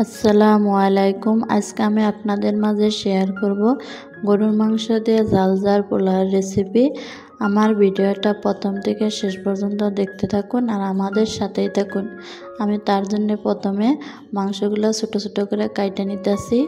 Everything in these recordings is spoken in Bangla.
আসসালামু আলাইকুম। আজকে আমি আপনাদের মাঝে শেয়ার করব গরুর মাংস দিয়ে ঝালঝাল পোলাওর রেসিপি। আমার ভিডিওটা প্রথম থেকে শেষ পর্যন্ত দেখতে থাকুন আর আমাদের সাথেই থাকুন। আমি তার জন্য প্রথমে মাংসগুলো ছোট ছোট করে কাইটে নিতেছি।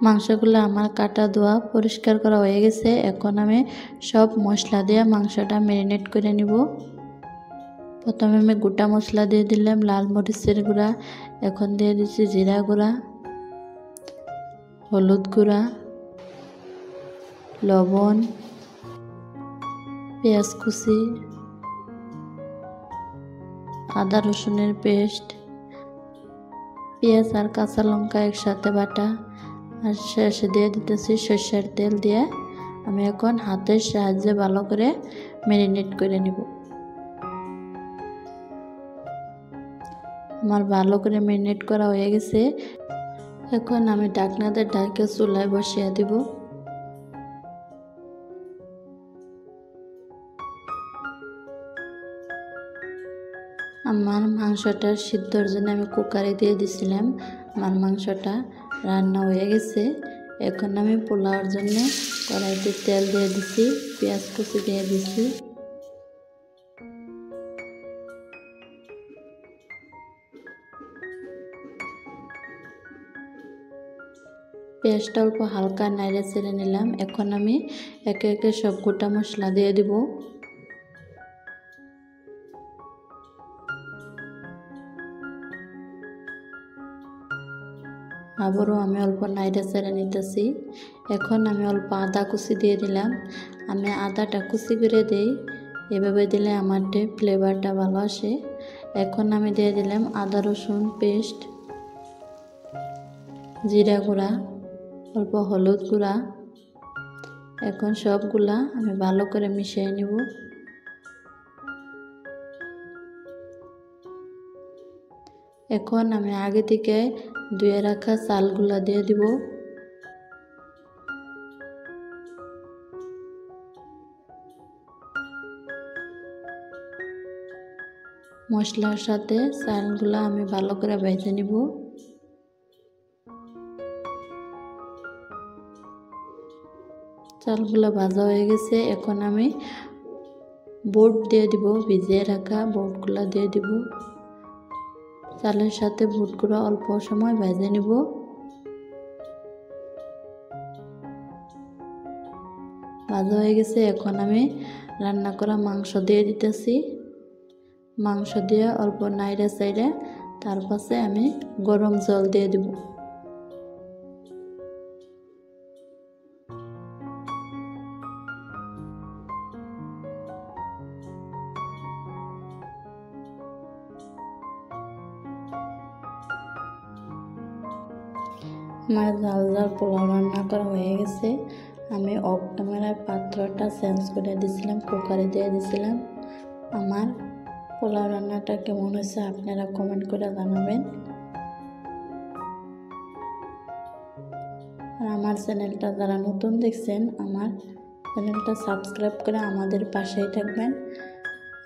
মাংসগুলো আমার কাটা ধোয়া পরিষ্কার করা হয়ে গেছে। এখন আমি সব মশলা দিয়ে মাংসটা ম্যারিনেট করে নিব। প্রথমে আমি গোটা মশলা দিয়ে দিলাম লাল মরিচের গুঁড়া, এখন দিয়ে দিচ্ছি জিরা গুঁড়া, হলুদ গুঁড়া, লবণ, পেঁয়াজ কুচি, আদা রসুনের পেস্ট, পেঁয়াজ আর কাঁচা লঙ্কা একসাথে বাটা, আর শেষে দিয়ে দিতেছি সরষের তেল দিয়ে আমি এখন হাতের সাহায্যে ভালো করে ম্যারিনেট করে নিব। আমার ভালো করে ম্যারিনেট করা হয়ে গেছে। এখন আমি ঢাকনাতে ঢাকে চুলায় বসিয়ে দিব। আমার মাংসটা সিদ্ধর জন্য আমি কুকারে দিয়ে দিছিলাম। আমার মাংসটা রান্না হয়ে গেছে। এখন আমি পোলাওর জন্য কড়াইতে তেল দিয়ে দিছি, পেঁয়াজ কুচি দিয়ে দিছি, পেঁয়াজটা অল্প হালকা নাড়ে ছেড়ে নিলাম। এখন আমি একে একে সব গোটা মশলা দিয়ে দিব। আবারও আমি অল্প নাড়ে ছেড়ে নিতেছি। এখন আমি অল্প আদা কুচি দিয়ে দিলাম। আমি আদাটা কুচি করে দিই, এভাবে দিলে আমার ফ্লেভারটা ভালো আসে। এখন আমি দিয়ে দিলাম আদা রসুন পেস্ট, জিরা গুঁড়া, অল্প হলুদ গুঁড়া। এখন সবগুলা আমি ভালো করে মিশিয়ে নিব। এখন আমি আগে থেকে ধুয়ে রাখা চালগুলা দিয়ে দিব। মশলার সাথে চালগুলা আমি ভালো করে ভেজে নিব। চালগুলো ভাজা হয়ে গেছে। এখন আমি বুট দিয়ে দিব, ভিজিয়ে রাখা বুটগুলো দিয়ে দিব। চালের সাথে বুটগুলো অল্প সময় ভেজে নিব। ভাজা হয়ে গেছে। এখন আমি রান্না করা মাংস দিয়ে দিতেছি। মাংস দিয়ে অল্প নাইড়ে চাইড়ে তার পাশে আমি গরম জল দিয়ে দিব। আমার ঝাল ঝাল পোলাও রান্না করা হয়ে গেছে। আমি অফ ক্যামেরার পাত্রটা চেঞ্জ করে দিয়েছিলাম, কুকারে দিয়ে দিয়েছিলাম। আমার পোলাও রান্নাটা কেমন হয়েছে আপনারা কমেন্ট করে জানাবেন। আর আমার চ্যানেলটা যারা নতুন দেখছেন আমার চ্যানেলটা সাবস্ক্রাইব করে আমাদের পাশেই থাকবেন।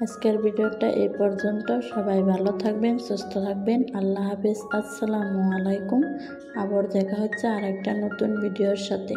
আজকের ভিডিওটা এই পর্যন্ত। সবাই ভালো থাকবেন, সুস্থ থাকবেন। আল্লাহ হাফেজ। আসসালামু আলাইকুম। আবার দেখা হচ্ছে আরেকটা নতুন ভিডিওর সাথে।